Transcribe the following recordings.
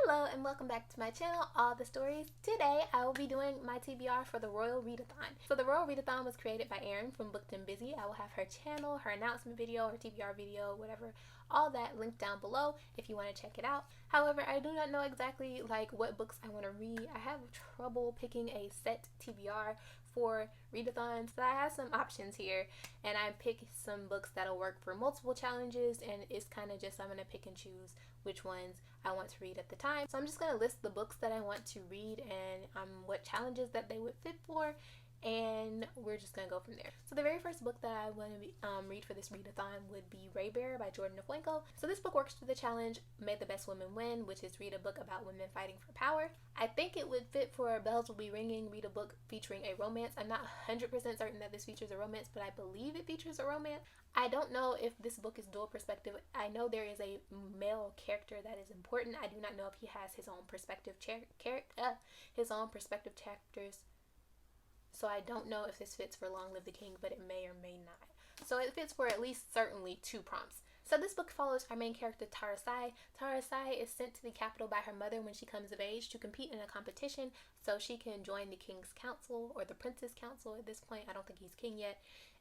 Hello and welcome back to my channel, All the Stories. Today I will be doing my TBR for the Royal Readathon. So the Royal Readathon was created by Erin from Booked and Busy. I will have her channel, her announcement video, her TBR video, whatever, all that linked down below if you want to check it out. However, I do not know exactly what books I want to read. I have trouble picking a set TBR for readathons, but I have some options here and I pick some books that'll work for multiple challenges, and it's kind of just I'm going to pick and choose which ones I want to read at the time. So I'm just going to list the books that I want to read and what challenges that they would fit for, and we're just going to go from there. So the very first book that I want to read for this readathon would be Raybearer by Jordan Aflenco. So this book works for the challenge May the Best Woman Win, which is read a book about women fighting for power. I think it would fit for Bells Will Be Ringing, read a book featuring a romance. I'm not 100% certain that this features a romance, but I believe it features a romance. I don't know if this book is dual perspective. I know there is a male character that is important. I do not know if he has his own perspective chapters. So I don't know if this fits for Long Live the King, but it may or may not. So it fits for at least certainly 2 prompts. So this book follows our main character, Tara Sai. Tara Sai is sent to the capital by her mother when she comes of age to compete in a competition so she can join the King's Council, or the Prince's Council at this point. I don't think he's king yet.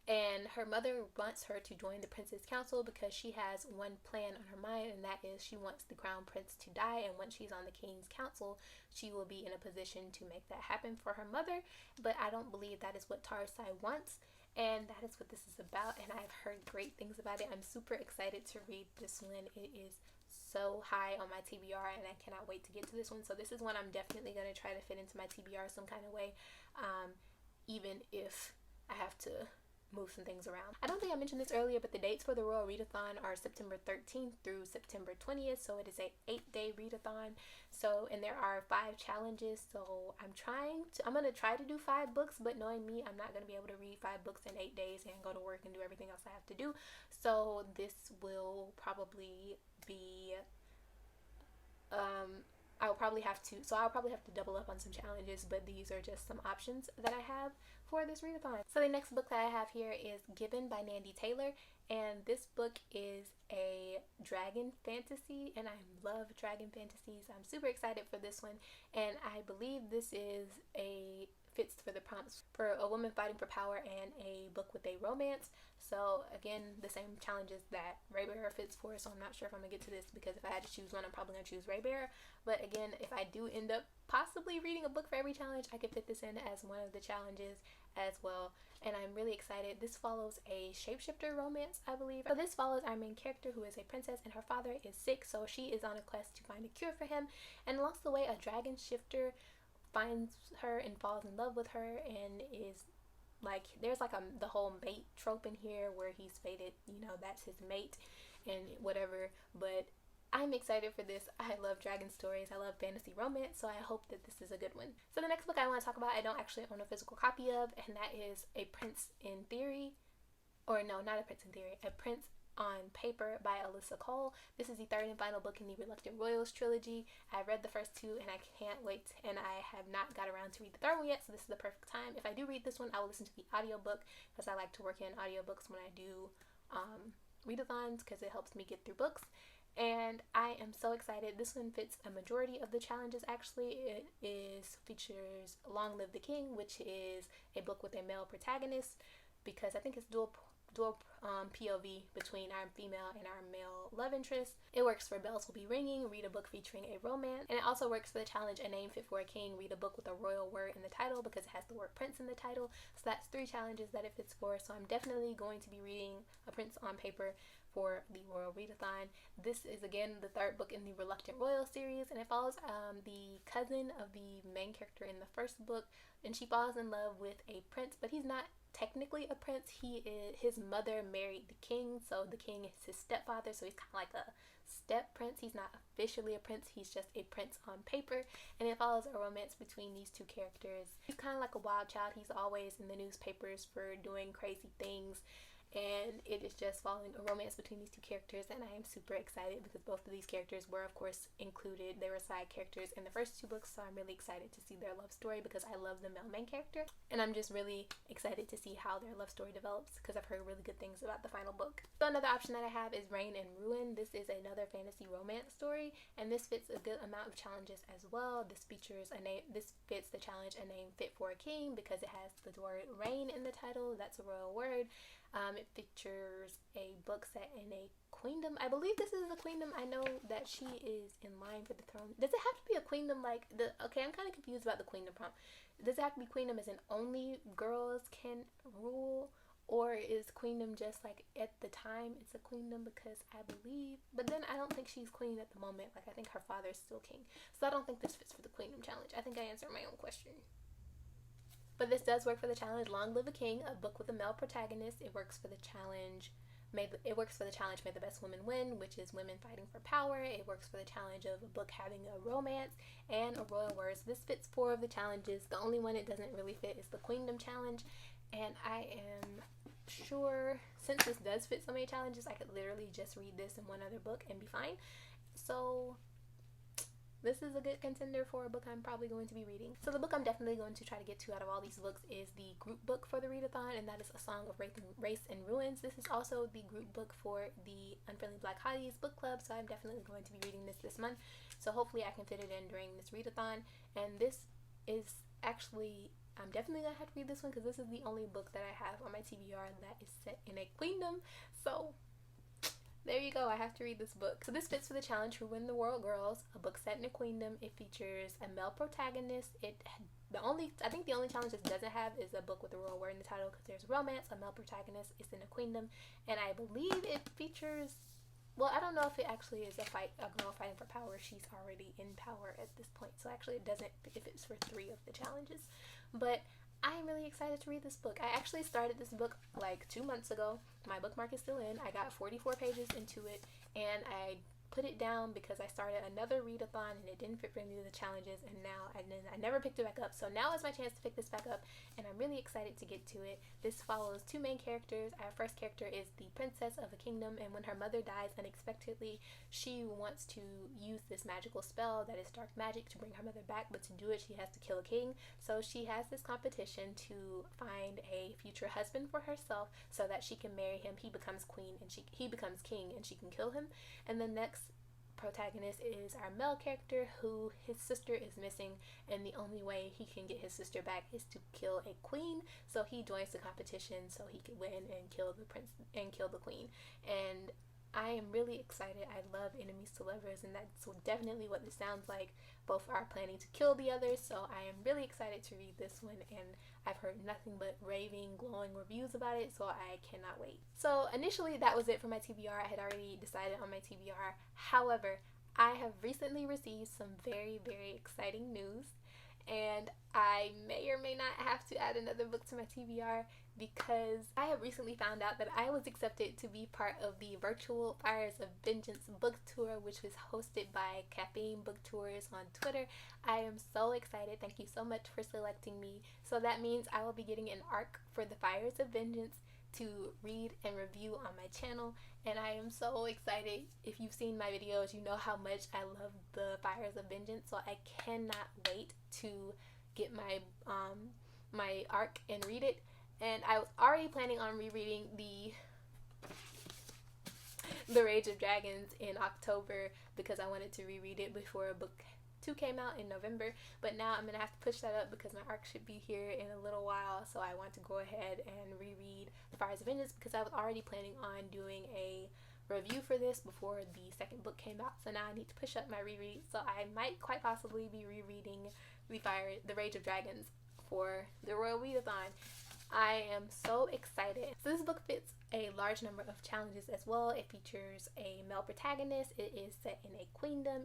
And her mother wants her to join the Prince's Council because she has one plan on her mind, and that is she wants the Crown Prince to die, and once she's on the King's Council, she will be in a position to make that happen for her mother. But I don't believe that is what Tara Sai wants, and that is what this is about, and I've heard great things about it. I'm super excited to read this one. It is so high on my TBR, and I cannot wait to get to this one. So this is one I'm definitely going to try to fit into my TBR some kind of way, even if I have to move some things around. I don't think I mentioned this earlier, but the dates for the Royal Readathon are September 13th through September 20th, so it is a 8-day readathon. So, and there are 5 challenges, so I'm gonna try to do 5 books, but knowing me, I'm not gonna be able to read 5 books in 8 days and go to work and do everything else I have to do. So this will probably be I'll probably have to double up on some challenges, but these are just some options that I have for this readathon. So the next book that I have here is Given by Nandi Taylor, and this book is a dragon fantasy, and I love dragon fantasies. I'm super excited for this one, and I believe this is fits for the prompts for a woman fighting for power and a book with a romance. So again, the same challenges that Raybearer fits for, so I'm not sure if I'm gonna get to this, because if I had to choose one, I'm probably gonna choose Raybearer. But again, if I do end up possibly reading a book for every challenge, I could fit this in as one of the challenges as well, and I'm really excited. This follows a shapeshifter romance, I believe. So this follows our main character, who is a princess, and her father is sick, so she is on a quest to find a cure for him, and along the way a dragon shifter finds her and falls in love with her, and is there's the whole mate trope in here where he's fated, that's his mate and whatever. But I'm excited for this. I love dragon stories, I love fantasy romance, so I hope that this is a good one. So the next book I want to talk about, I don't actually own a physical copy of, and that is A Prince in Theory, or no, not A Prince in Theory, A Prince on Paper by Alyssa Cole. This is the 3rd and final book in the Reluctant Royals trilogy. I read the first 2 and I can't wait, and I have not got around to read the 3rd one yet, so this is the perfect time. If I do read this one, I will listen to the audiobook, because I like to work in audiobooks when I do readathons, because it helps me get through books. And I am so excited. This one fits a majority of the challenges actually. It features Long Live the King, which is a book with a male protagonist, because I think it's dual POV between our female and our male love interest. It works for Bells Will Be Ringing, read a book featuring a romance, and it also works for the challenge A Name Fit for a King, read a book with a royal word in the title, because it has the word prince in the title. So that's 3 challenges that it fits for, so I'm definitely going to be reading A Prince on Paper for the Royal Readathon. This is again the 3rd book in the Reluctant Royal series, and it follows the cousin of the main character in the 1st book, and she falls in love with a prince, but he's not technically a prince. His mother married the king, so the king is his stepfather, so he's kind of like a step prince. He's not officially a prince, he's just a prince on paper, and it follows a romance between these 2 characters. He's kind of like a wild child. He's always in the newspapers for doing crazy things, and it is just following a romance between these two characters, and I am super excited because both of these characters were of course included. They were side characters in the first two books, so I'm really excited to see their love story because I love the male main character, and I'm just really excited to see how their love story develops because I've heard really good things about the final book. So another option that I have is Reign and Ruin. This is another fantasy romance story, and this fits a good amount of challenges as well. This features a name. This fits the challenge A Name Fit for a King because it has the word reign in the title. That's a royal word. It features a book set in a queendom. I believe this is a queendom. I know that she is in line for the throne. Does it have to be a queendom like the... Okay, I'm kind of confused about the queendom prompt. Does it have to be queendom as in only girls can rule? Or is queendom just like at the time it's a queendom? Because I believe... But then I don't think she's queen at the moment. Like, I think her father's still king. So I don't think this fits for the queendom challenge. I think I answered my own question. But this does work for the challenge Long Live a King, a book with a male protagonist. It works for the challenge May the Best Woman Win, which is women fighting for power. It works for the challenge of a book having a romance and a royal word. So this fits 4 of the challenges. The only one it doesn't really fit is the Queendom challenge. And I am sure, since this does fit so many challenges, I could literally just read this in one other book and be fine. So this is a good contender for a book I'm probably going to be reading. So the book I'm definitely going to try to get to out of all these books is the group book for the readathon, and that is A Song of Race and Ruins. This is also the group book for the Unfriendly Black Hotties book club, so I'm definitely going to be reading this month. So hopefully I can fit it in during this readathon. And this is actually... I'm definitely going to have to read this one because this is the only book that I have on my TBR that is set in a queendom. So there you go, I have to read this book. So this fits for the challenge Who Win the World Girls, a book set in a queendom. It features a male protagonist. I think the only challenge this doesn't have is a book with a royal word in the title because there's romance, a male protagonist, it's in a queendom, and I believe it features... Well, I don't know if it actually is a girl fighting for power. She's already in power at this point. So actually it doesn't if it's for 3 of the challenges. But I am really excited to read this book. I actually started this book like 2 months ago. My bookmark is still in. I got 44 pages into it, and I put it down because I started another readathon and it didn't fit for any of the challenges, and I never picked it back up. So now is my chance to pick this back up, and I'm really excited to get to it. This follows 2 main characters. Our first character is the princess of a kingdom, and when her mother dies unexpectedly, she wants to use this magical spell that is dark magic to bring her mother back, but to do it she has to kill a king. So she has this competition to find a future husband for herself so that she can marry him. He becomes queen and he becomes king, and she can kill him. And the next protagonist is our male character, who his sister is missing, and the only way he can get his sister back is to kill a queen. So he joins the competition so he can win and kill the prince and kill the queen. And I am really excited. I love enemies to lovers, and that's definitely what this sounds like. Both are planning to kill the others, so I am really excited to read this one, and I've heard nothing but raving, glowing reviews about it, so I cannot wait. So initially that was it for my TBR. I had already decided on my TBR. However, I have recently received some very, very exciting news, and I may or may not have to add another book to my TBR because I have recently found out that I was accepted to be part of the virtual Fires of Vengeance book tour, which was hosted by Caffeine Book Tours on Twitter. I am so excited. Thank you so much for selecting me. So that means I will be getting an arc for the Fires of Vengeance to read and review on my channel, and I am so excited. If you've seen my videos, you know how much I love the Fires of Vengeance, so I cannot wait to get my my arc and read it. And I was already planning on rereading the Rage of Dragons in October because I wanted to reread it before book 2 came out in November, but now I'm gonna have to push that up because my arc should be here in a little while. So I want to go ahead and reread The Fires of Vengeance because I was already planning on doing a review for this before the second book came out. So now I need to push up my reread. So I might quite possibly be rereading The Rage of Dragons for the Royal Readathon. I am so excited. So this book fits a large number of challenges as well. It features a male protagonist. It is set in a queendom.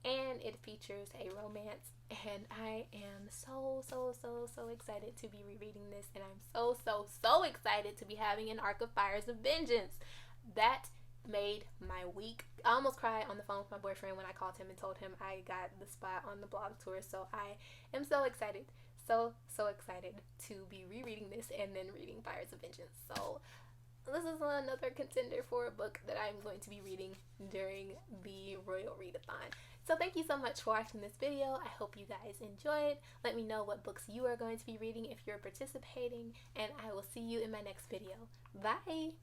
And it features a romance, and I am so excited to be rereading this, and I'm so excited to be having an arc of Fires of Vengeance. That made my week. I almost cried on the phone with my boyfriend when I called him and told him I got the spot on the blog tour. So I am so excited, so excited to be rereading this and then reading Fires of Vengeance. So this is another contender for a book that I'm going to be reading during the Royal Readathon. So thank you so much for watching this video. I hope you guys enjoyed. Let me know what books you are going to be reading if you're participating, and I will see you in my next video. Bye!